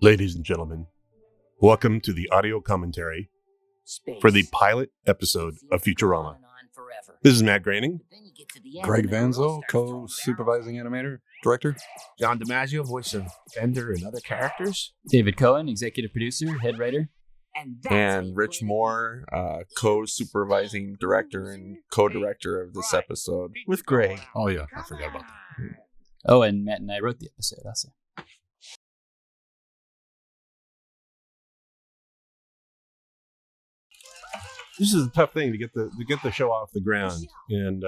Ladies and gentlemen, welcome to the audio commentary for the pilot episode of Futurama. This is Matt Groening. Greg Vanzo, co-supervising animator, director. John DiMaggio, voice of Bender and other characters. David Cohen, executive producer, head writer. And Rich Moore, co-supervising director and co-director of this episode with Greg. Oh yeah, I forgot about that. Oh, and Matt and I wrote the episode also. This is a tough thing to get the show off the ground, and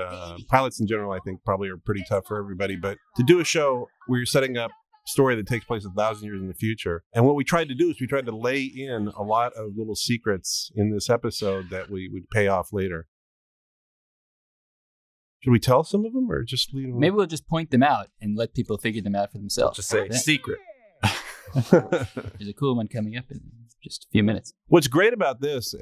pilots in general, I think, probably are pretty tough for everybody. But to do a show where you're setting up a story that takes place 1,000 years in the future, and what we tried to do is we tried to lay in a lot of little secrets in this episode that we would pay off later. Should we tell some of them, or just leave them? Maybe we'll just point them out and let people figure them out for themselves. Just say secret. There's a cool one coming up in just a few minutes. What's great about this,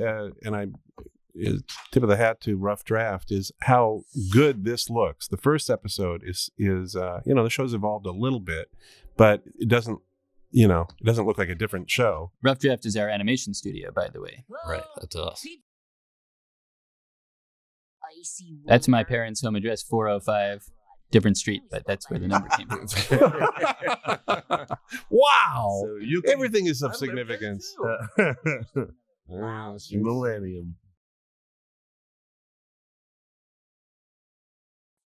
is tip of the hat to Rough Draft, is how good this looks. The first episode is the show's evolved a little bit, but it doesn't look like a different show. Rough Draft is our animation studio, by the way. Right, that's us. That's my parents' home address, 405, different street, but that's where the number came from. Wow! So you Everything is of significance. Millennium.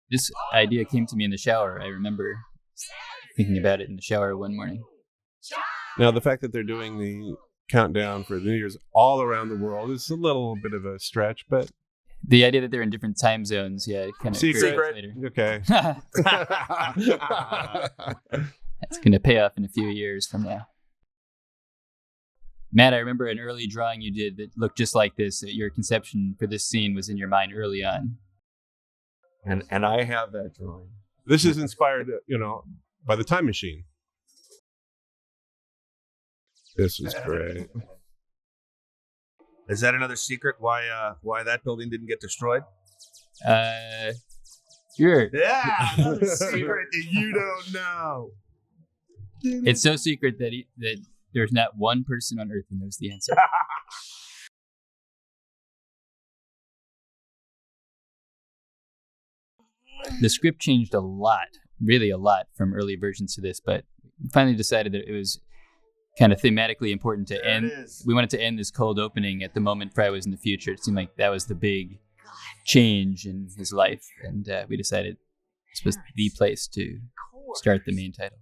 This idea came to me in the shower. I remember thinking about it in the shower one morning. Now, the fact that they're doing the countdown for the New Year's all around the world is a little bit of a stretch, but The idea that they're in different time zones, it kind of secret. later. Okay. That's going to pay off in a few years from now. Matt, I remember an early drawing you did that looked just like this. Your conception for this scene was in your mind early on. And I have that drawing. This is inspired, by the Time Machine. This is great. Is that another secret why that building didn't get destroyed? Sure. Yeah, another secret that you don't know. It's so secret that there's not one person on Earth who knows the answer. The script changed a lot, really a lot, from early versions to this, but we finally decided that it was kind of thematically important to end. We wanted to end this cold opening at the moment Fry was in the future. It seemed like that was the big change in his life, and we decided this was the place to start the main titles.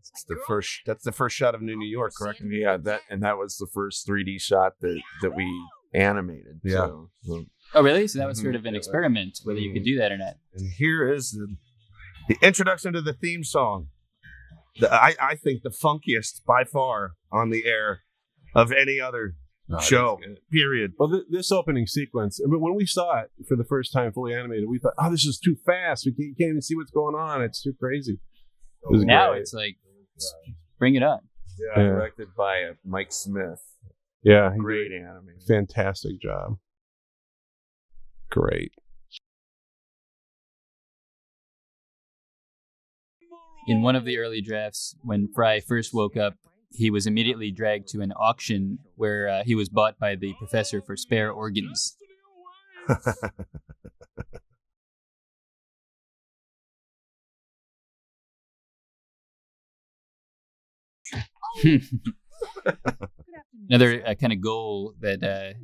That's the first shot of New York, correct? Yeah, that was the first 3D shot that we animated. Yeah. So. Oh, really? So that was sort of an experiment, whether you could do that or not. And here is the introduction to the theme song. I think the funkiest by far on the air of any other show, period. Well, this opening sequence, when we saw it for the first time fully animated, we thought, this is too fast. You can't even see what's going on. It's too crazy. Now great. it's like, bring it on. Yeah, directed by Mike Smith. Yeah, Great animator. Fantastic job. Great. In one of the early drafts, when Fry first woke up, he was immediately dragged to an auction where he was bought by the professor for spare organs. Another kind of goal that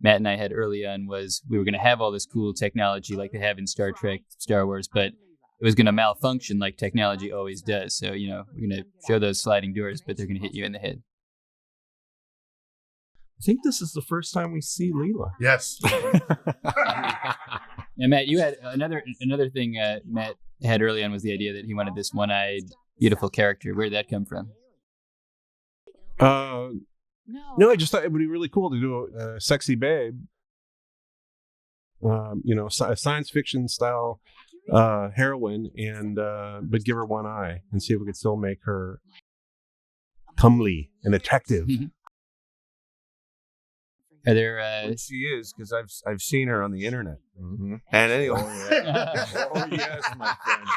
Matt and I had early on was we were going to have all this cool technology like they have in Star Trek, Star Wars, but it was going to malfunction like technology always does. So, we're going to show those sliding doors, but they're going to hit you in the head. I think this is the first time we see Leela. Yes. Now, Matt, you had another thing Matt had early on was the idea that he wanted this one-eyed, beautiful character. Where did that come from? No, I just thought it would be really cool to do a sexy babe. A science fiction style heroine, but give her one eye and see if we could still make her comely and attractive. Are there? She is, because I've seen her on the internet. Mm-hmm. And anyway, Oh yes, my friend.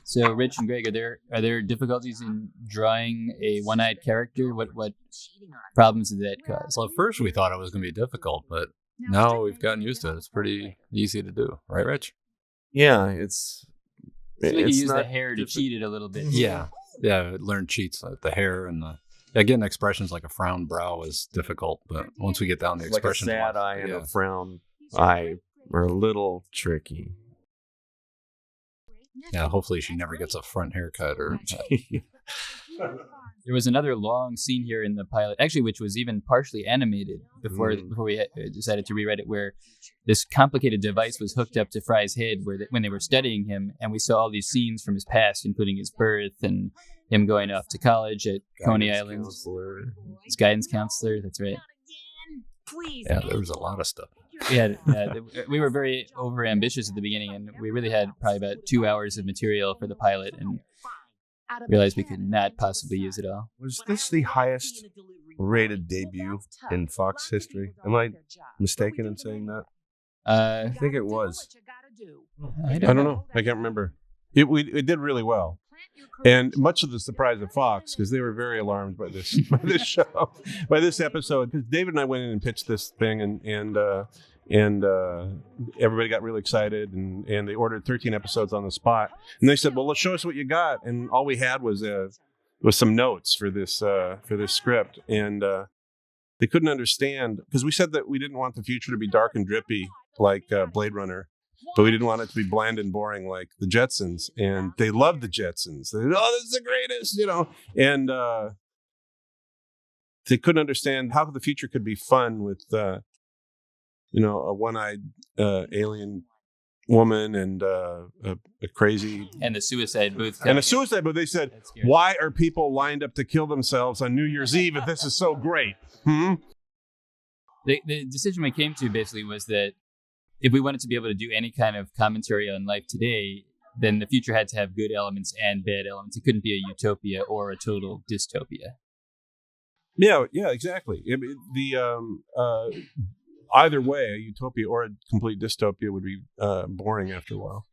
So, Rich and Greg, are there difficulties in drawing a one-eyed character? What problems did that cause? Well, at first we thought it was going to be difficult, but now we've gotten used to it. It's pretty easy to do, right, Rich? Yeah, it's So you use the not hair to cheat it a little bit. Yeah, learn cheats like the hair and getting expressions like a frowned brow is difficult, but once we get down the like a expression, sad eye and a frown eye are a little tricky. yeah, hopefully she never gets a front haircut or. There was another long scene here in the pilot, actually, which was even partially animated before we decided to rewrite it, where this complicated device was hooked up to Fry's head when they were studying him, and we saw all these scenes from his past, including his birth and him going off to college at Coney Island. His guidance counselor, that's right. Yeah, there was a lot of stuff. We were very overambitious at the beginning, and we really had probably about 2 hours of material for the pilot, and realized we could not possibly use it all. Was this the highest rated debut in Fox history? Am I mistaken in saying that? I think it was. I I don't know. I can't remember. It did really well, and much of the surprise of Fox, because they were very alarmed by this show, by this episode. Because David and I went in and pitched this thing, and everybody got really excited, and they ordered 13 episodes on the spot. And they said, "Well, let's show us what you got." And all we had was some notes for this script, and they couldn't understand, because we said that we didn't want the future to be dark and drippy like Blade Runner. But we didn't want it to be bland and boring like the Jetsons. And they loved the Jetsons. They said, "Oh, this is the greatest," And they couldn't understand how the future could be fun with, a one-eyed alien woman and a crazy... And the suicide booth. And a suicide booth. They said, "Why are people lined up to kill themselves on New Year's Eve if this is so great?" The decision we came to basically was that if we wanted to be able to do any kind of commentary on life today, then the future had to have good elements and bad elements. It couldn't be a utopia or a total dystopia. Yeah, exactly. Either way, a utopia or a complete dystopia would be boring after a while.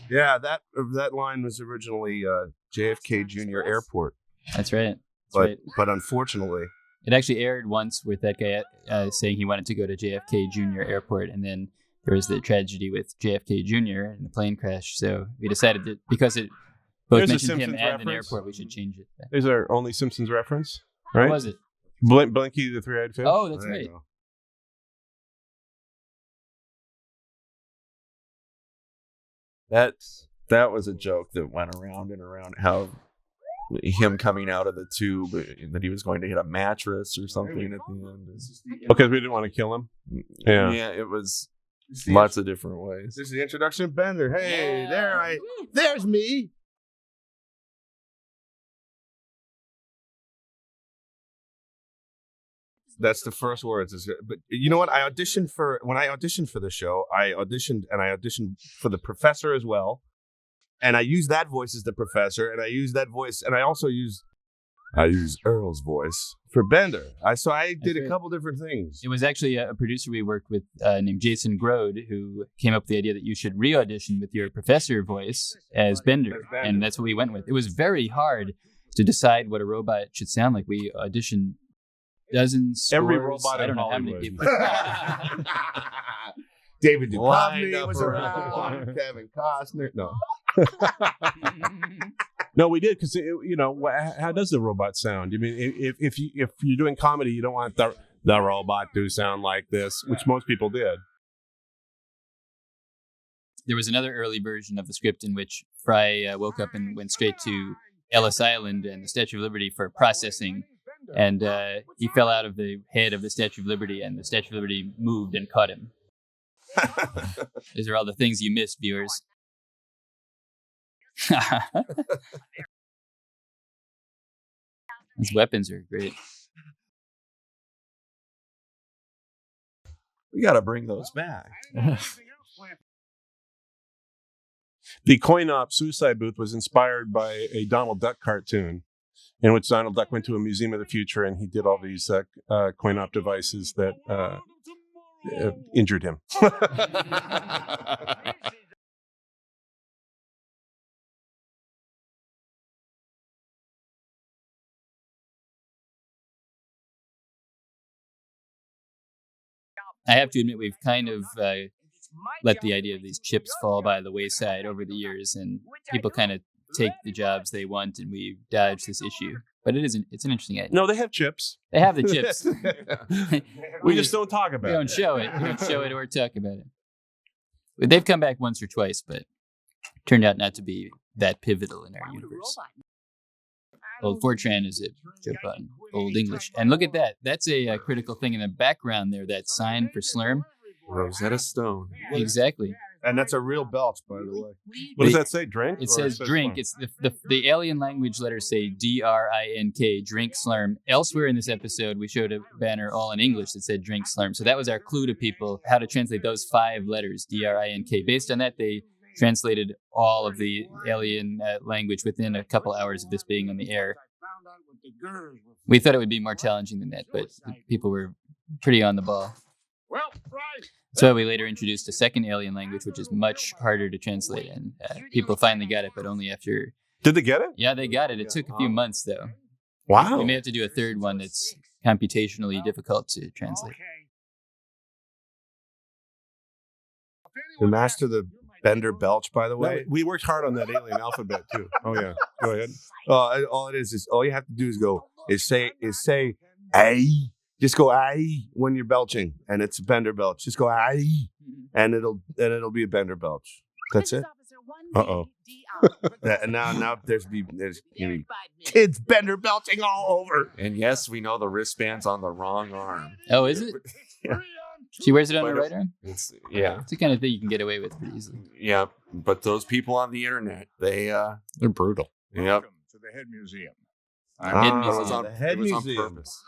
Yeah, that line was originally JFK Jr. Airport. That's right. But unfortunately... It actually aired once with that guy saying he wanted to go to JFK Jr. Airport, and then there was the tragedy with JFK Jr. and the plane crash. So we decided that because it both mentioned him and an airport, we should change it. Is our only Simpsons reference, right? What was it? Blinky the Three-Eyed Fish? Oh, that's right. That was a joke that went around and around, how him coming out of the tube, that he was going to hit a mattress or something at the end. Because we didn't want to kill him. Yeah, it was lots of different ways. This is the introduction of Bender. Hey, there's me. That's the first words. But you know what? When I auditioned for the show, I auditioned for the professor as well. And I use that voice as the professor, and I use that voice, and I also use Earl's voice for Bender. So I did a couple different things. It was actually a producer we worked with named Jason Grode who came up with the idea that you should re-audition with your professor voice as Bender, and that's what we went with. It was very hard to decide what a robot should sound like. We auditioned dozens, every scores, robot I don't in know Hollywood. how many people. David Duchovny was around. Kevin Costner. No. No, we did, because how does the robot sound? I mean, if you're doing comedy, you don't want the robot to sound like this, which most people did. There was another early version of the script in which Fry woke up and went straight to Ellis Island and the Statue of Liberty for processing, and he fell out of the head of the Statue of Liberty, and the Statue of Liberty moved and caught him. These are all the things you missed, viewers. These weapons are great. We got to bring those back. The coin-op suicide booth was inspired by a Donald Duck cartoon, in which Donald Duck went to a museum of the future, and he did all these coin-op devices that injured him. I have to admit we've kind of let the idea of these chips fall by the wayside over the years, and people kind of take the jobs they want, and we dodge this issue. But it's an interesting idea. No, they have chips. They have the chips. We just don't talk about We don't show it. We don't show it or talk about it. But they've come back once or twice, but turned out not to be that pivotal in our universe. Old Fortran is a joke on Old English. And look at that. That's a critical thing in the background there, that sign for Slurm. Rosetta Stone. Exactly. And that's a real belch, by the way. What does that say? Drink? It Or says drink. slurm? It's the alien language letters say D-R-I-N-K, drink slurm. Elsewhere in this episode, we showed a banner all in English that said drink slurm. So that was our clue to people how to translate those 5 letters, D-R-I-N-K. Based on that, they translated all of the alien language within a couple hours of this being on the air. We thought it would be more challenging than that, but people were pretty on the ball. So we later introduced a second alien language, which is much harder to translate, and people finally got it, but only after... Did they get it? Yeah, they got it. It took a few months, though. Wow. We may have to do a third one that's computationally difficult to translate. To master the Bender belch, by the way. We worked hard on that alien alphabet too. Oh yeah. Go ahead. All it is all you have to do is say "ay." Just go "ay" when you're belching, and it's a Bender belch. Just go "ay," and it'll be a Bender belch. That's it. Uh-oh. And now there's gonna be kids Bender belching all over. And yes, we know the wristband's on the wrong arm. Oh, is it? Yeah. She wears it on her right arm? It's It's the kind of thing you can get away with pretty easily. yeah. But those people on the internet, they're brutal. Yep. Welcome to the Head Museum. Head It was Museum. on, The Head it was Museum. on purpose.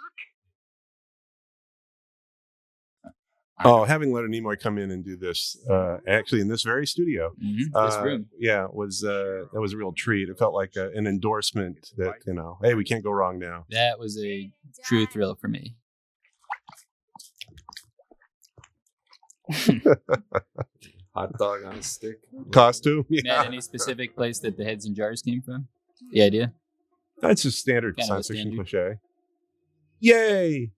Oh, having Leonard Nimoy come in and do this, actually in this very studio, This room. yeah, was that was a real treat. It felt like an endorsement that hey, we can't go wrong now. That was a true thrill for me. Hot dog on a stick. Costume, Matt, yeah, any specific place that the heads and jars came from? The idea? that's just standard Kind of a science fiction standard. cliche. Yay!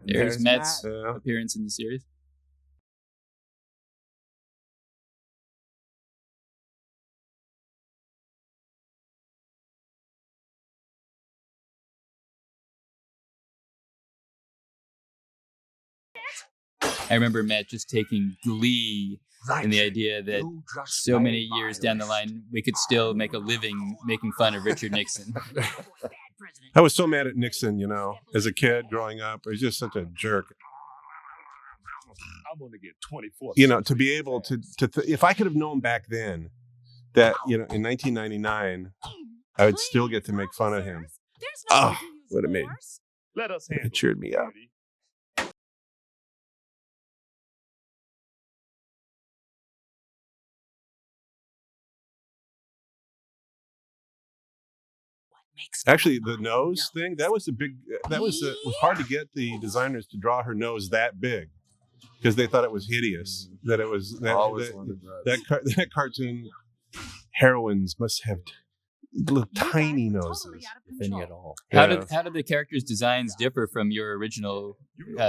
There's Matt's Yeah. appearance in the series. I remember Matt just taking glee in the idea that so many years down the line, we could still make a living making fun of Richard Nixon. I was so mad at Nixon, as a kid growing up. He was just such a jerk. I'm going to get 24. To be able to if I could have known back then that, in 1999, I would still get to make fun of him. Oh, would have made Let us handle it cheered me up. Eddie. Actually, the nose thing, that was it was hard to get the designers to draw her nose that big because they thought it was hideous. That it was Always wanted that. that cartoon heroines must have little tiny noses. If any at all. How Yeah. did the characters' designs differ from your original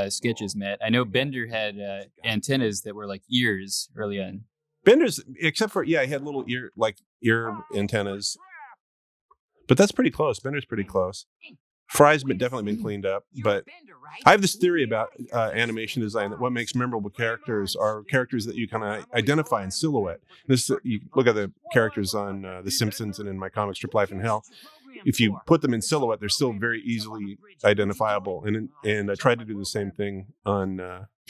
sketches, Matt? I know Bender had antennas that were like ears early on. Bender's, except for he had little ear antennas, but that's pretty close. Bender's pretty close. Fry's definitely been cleaned up, but I have this theory about animation design that what makes memorable characters are characters that you kind of identify in silhouette. You look at the characters on The Simpsons and in my comic strip Life in Hell. If you put them in silhouette, they're still very easily identifiable. And I tried to do the same thing on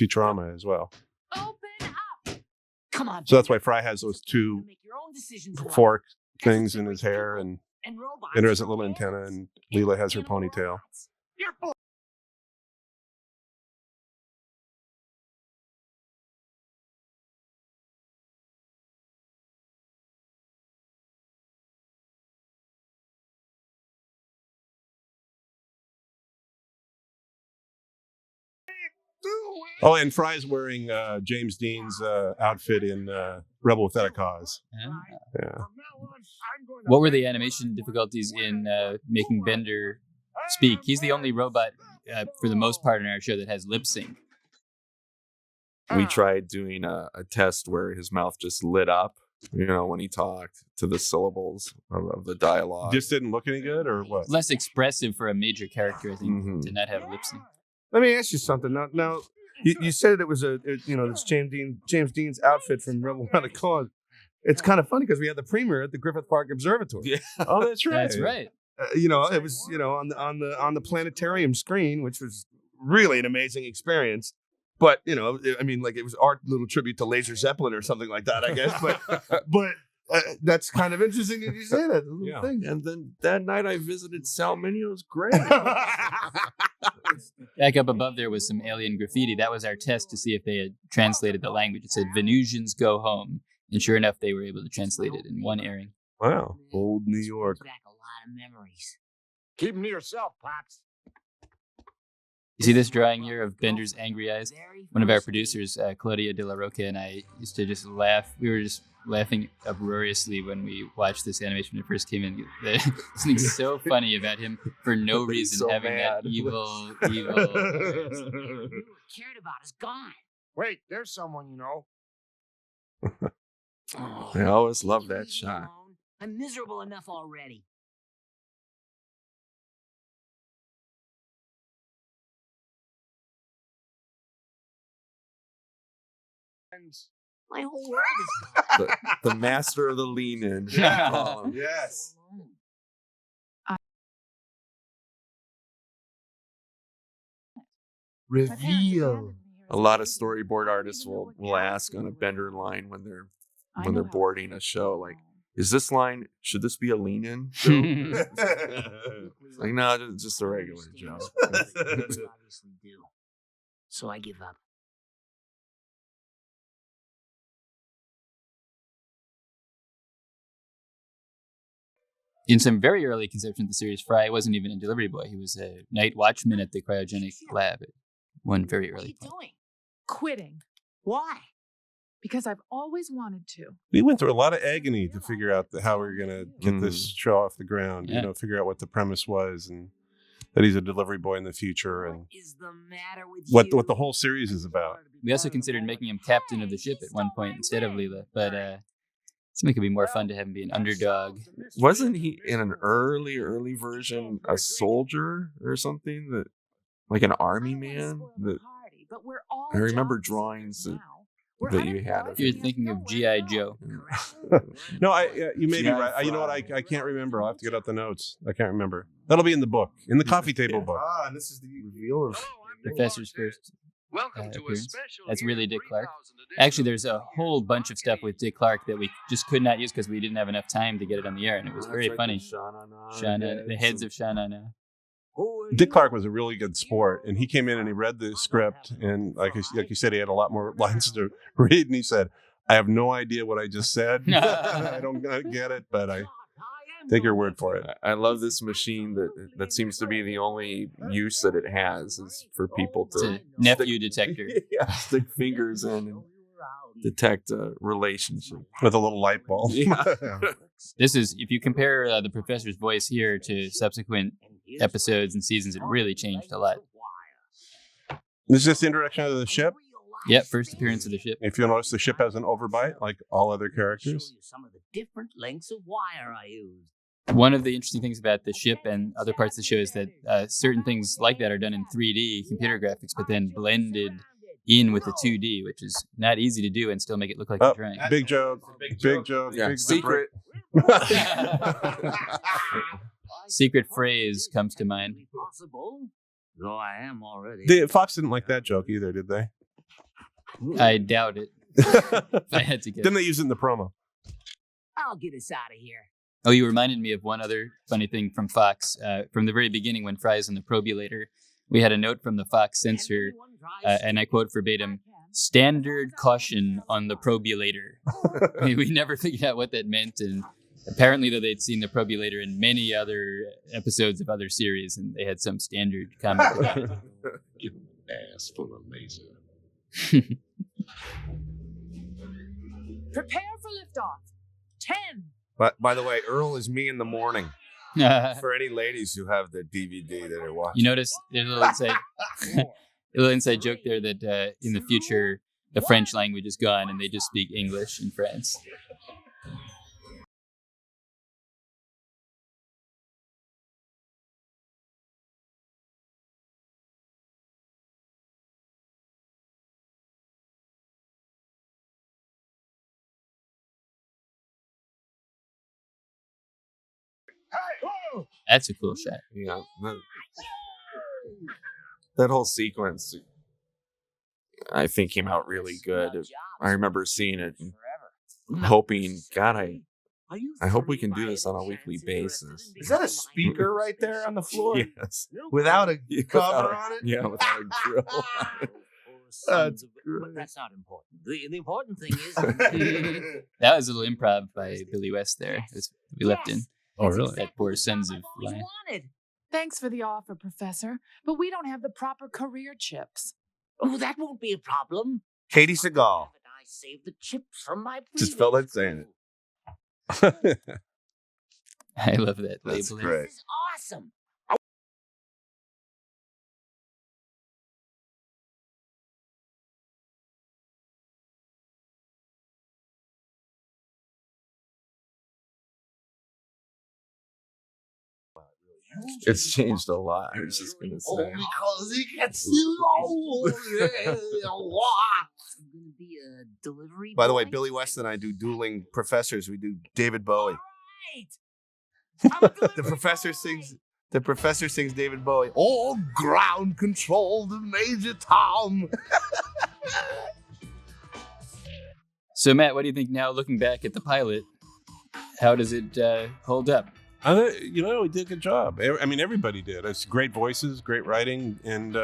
Futurama as well. Come on. So that's why Fry has those two fork things in his hair, and Bender has a little antenna, and Leela has her ponytail. Oh, and Fry's wearing James Dean's outfit in Rebel Without a Cause. Yeah. What were the animation difficulties in making Bender speak? He's the only robot, for the most part, in our show that has lip sync. we tried doing a test where his mouth just lit up, when he talked to the syllables of the dialogue. Just didn't look any good, or what? Less expressive for a major character, I think, Mhm. to not have lip sync. Let me ask you something. Now you said it was it's James Dean's outfit from Rebel Without a Cause. It's kind of funny because we had the premiere at the Griffith Park Observatory. Yeah. Oh, that's right. That's right. It was on the planetarium screen, which was really an amazing experience. But it was our little tribute to Laser Zeppelin or something like that, I guess. But that's kind of interesting that you say that little Yeah. thing. And then that night I visited Sal Minio's grave. Back up above there was some alien graffiti. That was our test to see if they had translated the language. It said Venusians go home. And sure enough, they were able to translate it in one airing. Wow. Old New York. Back a lot of memories. Keep them to yourself, Pops. You see this drawing here of Bender's angry eyes? One of our producers, Claudia de la Roca, and I used to just laugh. We were just laughing uproariously when we watched this animation when it first came in. There's something so funny about him for no reason so having mad. that evil. Who you cared about is gone. Wait, there's someone you know. Oh, I always loved leave that me shot. alone. I'm miserable enough already. My whole world is gone. The master of the lean-in. Yes. Reveal. A lot of storyboard artists will ask on a Bender line when they're boarding a show, like, is this line, should this be a lean-in joke? It's like, no, just a regular joke. You obviously do. So I give up. In some very early conception of the series, Fry wasn't even a delivery boy. He was a night watchman at the cryogenic lab at one very What are early you point. doing? Quitting Why? because I've always wanted to. We went through a lot of agony to figure out how we were going to get this show off the ground. Yeah. Figure out what the premise was, and that he's a delivery boy in the future, and What is the matter with what you? the whole series is about. We also considered making him captain of the ship at one point instead of Leela, but it could be more fun to have him be an underdog. Wasn't he in an early version a soldier or something, that like an army man? That I remember drawings that you had of You're him. thinking of G.I. Joe. No, you may be G.I. right. You know what? Fry. I can't remember. I'll have to get out the notes. I can't remember. That'll be in the book, in the coffee table book. And this is the reveal of Professor's first Welcome to a appearance. special. That's really Dick Clark. 3000 edition Actually, there's a whole bunch of stuff with Dick Clark that we just could not use because we didn't have enough time to get it on the air, and it was very funny. Shauna, the heads of Shauna now. Dick Clark was a really good sport, and he came in and he read the script, and like you said, he had a lot more lines to read, and he said, "I have no idea what I just said. I don't get it, but I take your word for it." I love this machine that seems to be the only use that it has is for people It's to a nephew detector. stick fingers in and detect a relationship. With a little light bulb. Yeah. This is, if you compare the professor's voice here to subsequent episodes and seasons, it really changed a lot. Is this the introduction of the ship? Yep, first appearance of the ship. If you'll notice, the ship has an overbite, like all other characters. Show you some of the different lengths of wire I used. One of the interesting things about the ship and other parts of the show is that certain things like that are done in 3D computer graphics, but then blended in with the 2D, which is not easy to do and still make it look like Oh, you're trying. big joke. Big joke. Yeah, Big secret. Secret phrase comes to mind. Possible, though I am already. Fox didn't like that joke either, did they? I doubt it. If I had to guess. Didn't they use it in the promo? I'll get us out of here. Oh, you reminded me of one other funny thing from Fox. From the very beginning, when Fry's in the probulator, we had a note from the Fox censor, and I quote verbatim, "Standard caution on the probulator." I mean, we never figured out what that meant, and apparently, though, they'd seen the probulator in many other episodes of other series, and they had some standard comment about it. ass full of laser. Prepare for liftoff. 10. But by the way, Earl is me in the morning. For any ladies who have the DVD that are watching. You notice there's a little inside joke there that in the future, the French language is gone and they just speak English in France. That's a cool shot. Yeah, that whole sequence, I think, came out really good. I remember seeing it and hoping, God, I hope we can do this on a weekly basis. Is that a speaker right there on the floor? Yes. Without a cover Without a- on it? Yeah, without a grill. That's But that's not important. The important thing is That was a little improv by Billy West there. We left in. Oh, really? That poor Sons of always Line. wanted. Thanks for the offer, Professor, but we don't have the proper career chips. Oh, that won't be a problem. Katie Seagal. Haven't I saved the chips from my Just felt like saying it. I love that That's labeling. great. This is awesome. It's changed a lot. I was just gonna say. Because it gets low. I'm gonna be a delivery By the way, boy. Billy West and I do dueling professors. We do David Bowie. Right. I'm a The delivery professor boy. sings. The professor sings David Bowie. All ground control to Major Tom. So, Matt, what do you think now, looking back at the pilot? How does it hold up? We did a good job. I mean, everybody did. It's great voices, great writing, and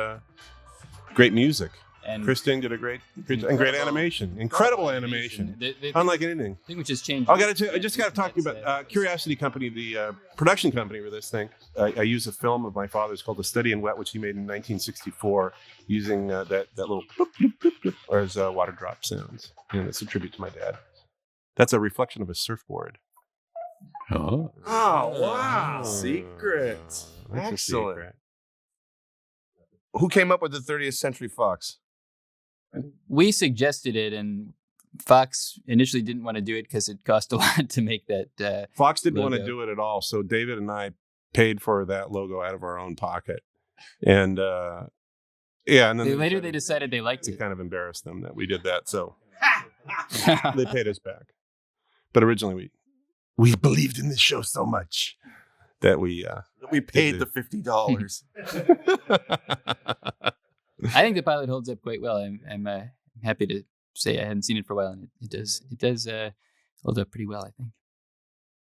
great music. And Kristen did a great and great animation. Incredible animation. The Unlike anything. thing which has changed. I just got to talk to you about Curiosity Company, the production company for this thing. I use a film of my father's called The Study in Wet, which he made in 1964, using that little bloop, bloop, bloop, bloop, or as water drop sounds. And it's a tribute to my dad. That's a reflection of a surfboard. Oh. Oh, wow. Secret. That's a Excellent. secret. Who came up with the 30th Century Fox? We suggested it, and Fox initially didn't want to do it because it cost a lot to make that. Fox didn't want to Logo. do it at all, so David and I paid for that logo out of our own pocket. And and then Later, they decided they liked it it. kind of embarrassed them that we did that, so they paid us back. But originally, we believed in this show so much that we Paid the $50. I think the pilot holds up quite well. I'm happy to say I hadn't seen it for a while, and it does hold up pretty well, I think.